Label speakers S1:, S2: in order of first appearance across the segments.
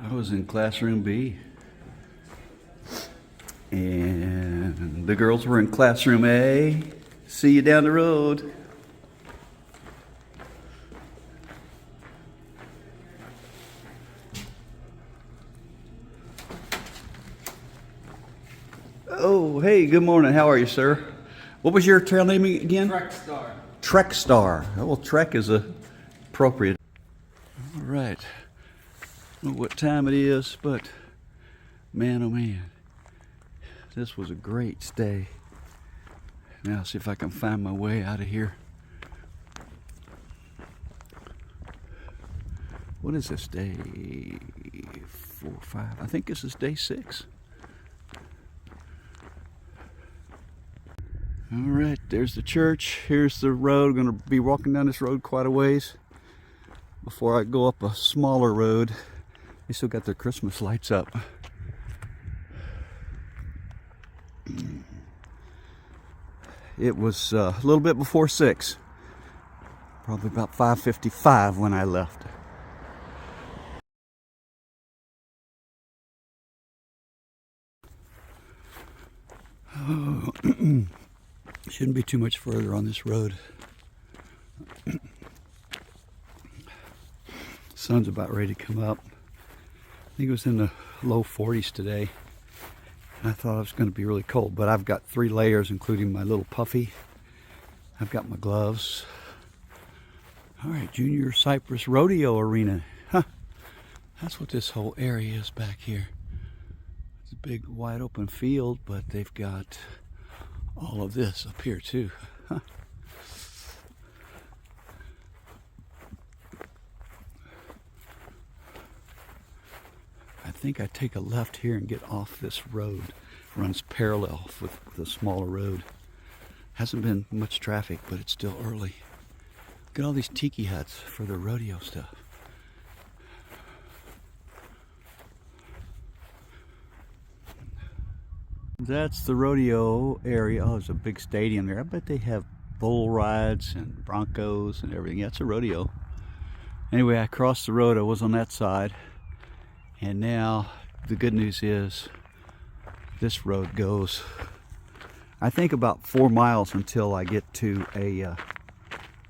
S1: I was in classroom B, and the girls were in classroom A. See you down the road. Oh, hey, good morning. How are you, sir? What was your trail name again?
S2: Trek Star.
S1: Trek Star. Oh, well, Trek is appropriate. All right. I don't know what time it is, but man, oh man, this was a great stay. Now, see if I can find my way out of here. What is this, day 4, 5? I think this is day 6. All right, there's the church. Here's the road. I'm going to be walking down this road quite a ways before I go up a smaller road. They still got their Christmas lights up. It was a little bit before 6, probably about 5:55 when I left. Oh, shouldn't be too much further on this road. Sun's about ready to come up. I think it was in the low 40s today. I thought it was going to be really cold, but I've got 3 layers, including my little puffy. I've got my gloves. All right, Junior Cypress Rodeo Arena. Huh. That's what this whole area is back here. It's a big, wide open field, but they've got all of this up here too. Huh. I think I take a left here and get off this road. It runs parallel with the smaller road. Hasn't been much traffic, but it's still early. Look at all these tiki huts for the rodeo stuff. That's the rodeo area. Oh, there's a big stadium there. I bet they have bull rides and broncos and everything. Yeah, it's a rodeo. Anyway, I crossed the road. I was on that side. And now the good news is this road goes, I think, about 4 miles until I get to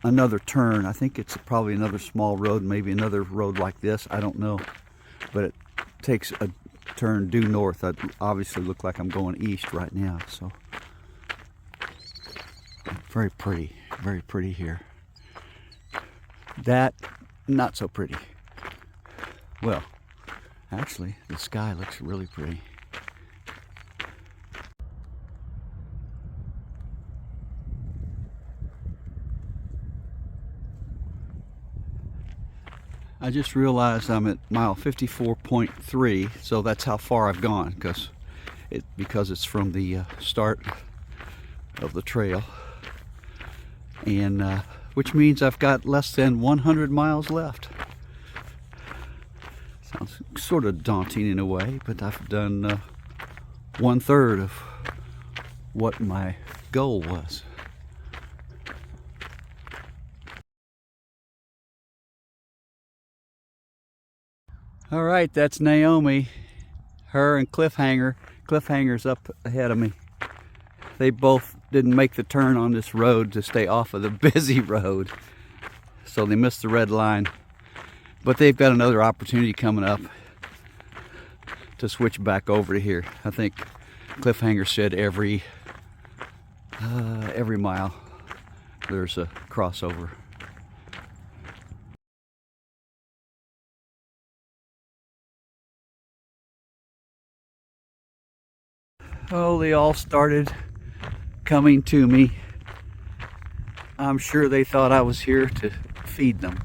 S1: another turn. I think it's probably another small road, maybe another road like this. I don't know. But it takes a turn due north. I obviously look like I'm going east right now. So very pretty here. That, not so pretty. Well, actually, the sky looks really pretty. I just realized I'm at mile 54.3, so that's how far I've gone, because it's from the start of the trail, and which means I've got less than 100 miles left. Sounds sort of daunting in a way, but I've done 1/3 of what my goal was. All right, that's Naomi. Her and Cliffhanger. Cliffhanger's up ahead of me. They both didn't make the turn on this road to stay off of the busy road, so they missed the red line. But they've got another opportunity coming up to switch back over to here. I think Cliffhanger said every mile there's a crossover. Oh, they all started coming to me. I'm sure they thought I was here to feed them.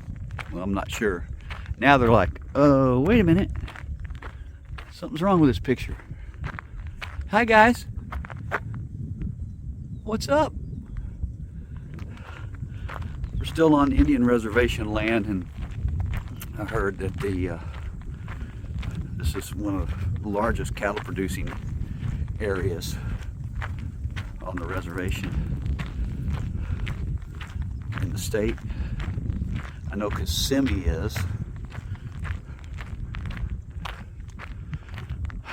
S1: Well, I'm not sure. Now they're like, oh, wait a minute. Something's wrong with this picture. Hi, guys. What's up? We're still on Indian reservation land, and I heard that this is one of the largest cattle producing areas on the reservation in the state. I know Kissimmee is.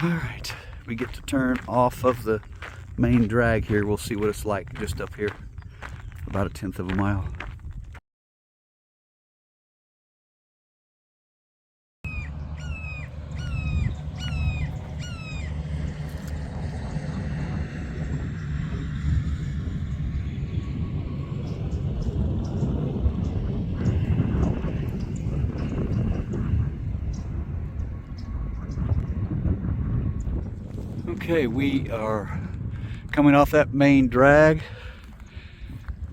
S1: Alright, we get to turn off of the main drag here. We'll see what it's like just up here, about 1/10 of a mile. Okay, we are coming off that main drag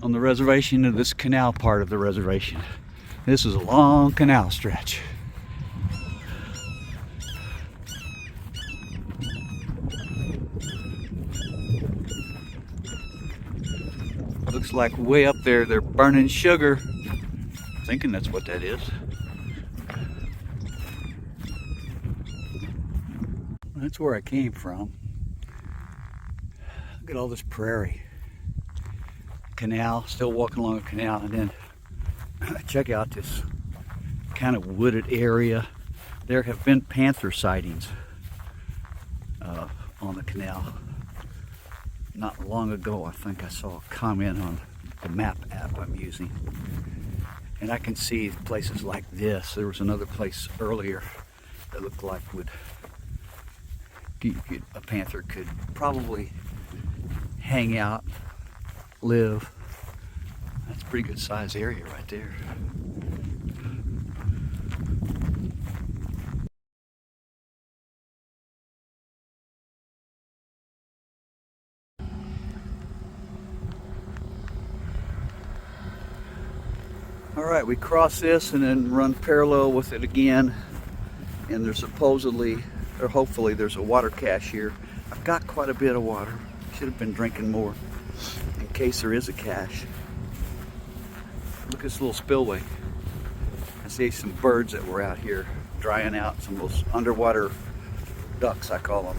S1: on the reservation to this canal part of the reservation. This is a long canal stretch. Looks like way up there they're burning sugar. Thinking that's what that is. That's where I came from. Look at all this prairie. Canal, still walking along a canal, and then check out this kind of wooded area. There have been panther sightings on the canal. Not long ago, I think I saw a comment on the map app I'm using. And I can see places like this. There was another place earlier that looked like a panther could probably hang out, live. That's a pretty good size area right there. All right, we cross this and then run parallel with it again. And there's supposedly, or hopefully, there's a water cache here. I've got quite a bit of water. Should have been drinking more in case there is a cache. Look at this little spillway. I see some birds that were out here drying out, some of those underwater ducks, I call them.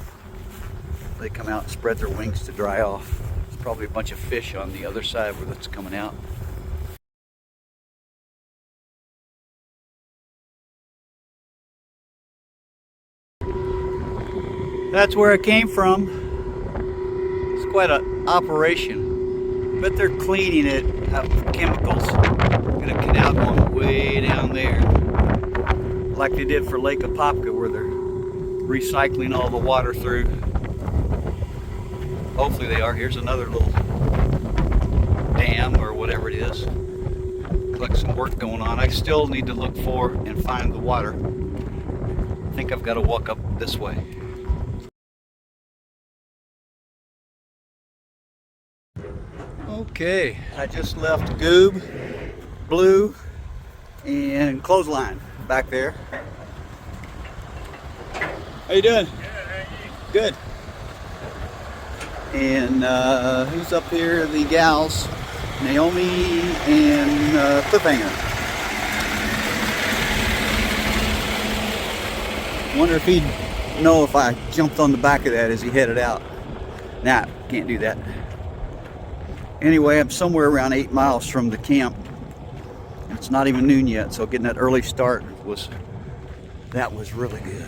S1: They come out and spread their wings to dry off. There's probably a bunch of fish on the other side where that's coming out. That's where it came from. It's quite an operation. But they're cleaning it out with chemicals. Got a canal going way down there. Like they did for Lake Apopka, where they're recycling all the water through. Hopefully they are. Here's another little dam or whatever it is. Looks like some work going on. I still need to look for and find the water. I think I've got to walk up this way. Okay, I just left Goob, Blue, and Clothesline back there. How you doing? Good. And who's up here? The gals, Naomi and Cliffhanger. Wonder if he'd know if I jumped on the back of that as he headed out. Nah, can't do that. Anyway, I'm somewhere around 8 miles from the camp. It's not even noon yet, so getting that early start was really good.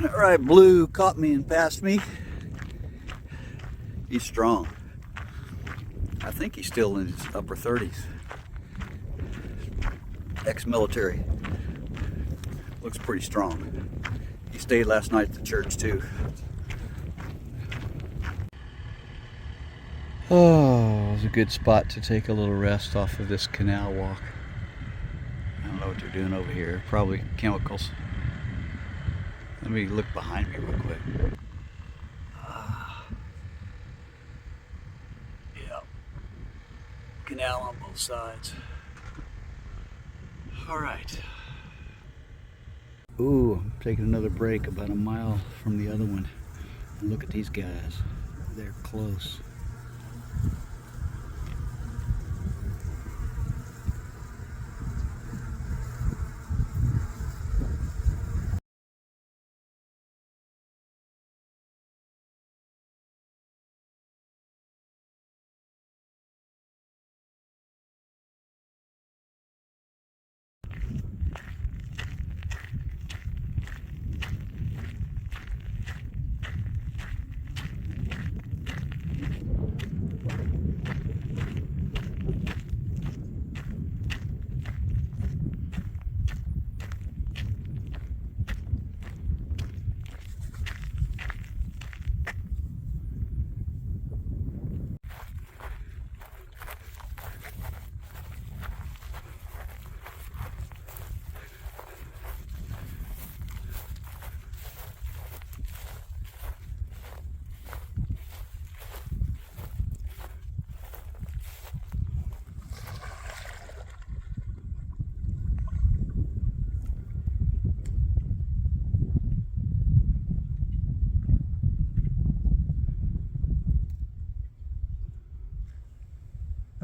S1: All right, Blue caught me and passed me. He's strong. I think he's still in his upper 30s. Ex-military. Looks pretty strong. He stayed last night at the church too. Oh, it was a good spot to take a little rest off of this canal walk. I don't know what they're doing over here. Probably chemicals. Let me look behind me real quick. Yeah. Canal on both sides. All right. Ooh, I'm taking another break about a mile from the other one. And look at these guys. They're close.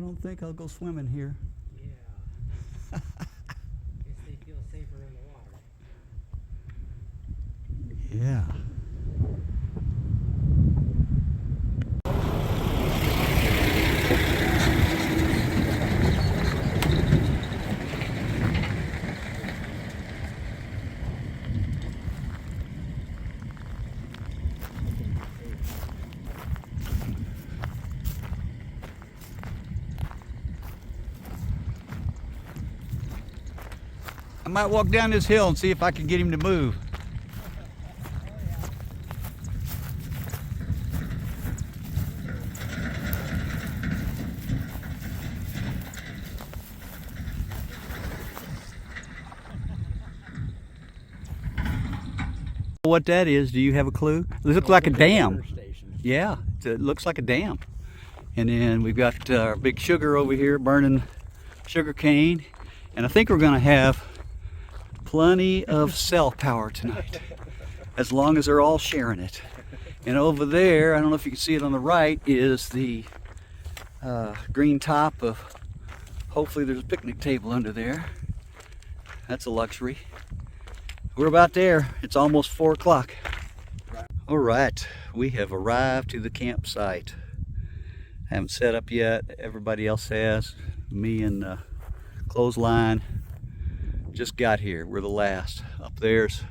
S1: don't think I'll go swimming here.
S2: Yeah. Guess they feel safer in the water.
S1: Yeah. I might walk down this hill and see if I can get him to move. What that is, do you have a clue? It looks like a dam. Yeah, it looks like a dam. And then we've got our big sugar over here burning sugar cane. And I think we're going to have plenty of cell power tonight, as long as they're all sharing it. And over there, I don't know if you can see it on the right, is the green top of, hopefully there's a picnic table under there. That's a luxury. We're about there. It's almost 4 o'clock. All right, we have arrived to the campsite. I haven't set up yet. Everybody else has. Me and Clothesline just got here. We're the last. Up there's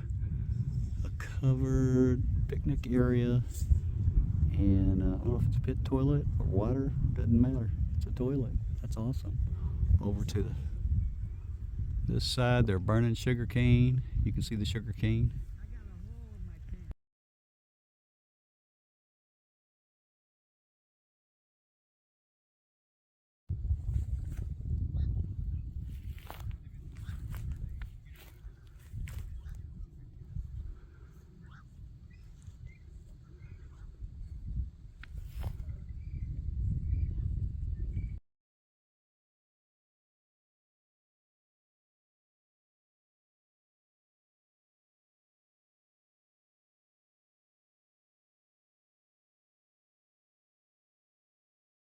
S1: a covered picnic area, and I don't know if it's a pit toilet or water. Doesn't matter. It's a toilet. That's awesome. Over to this side, they're burning sugar cane. You can see the sugar cane.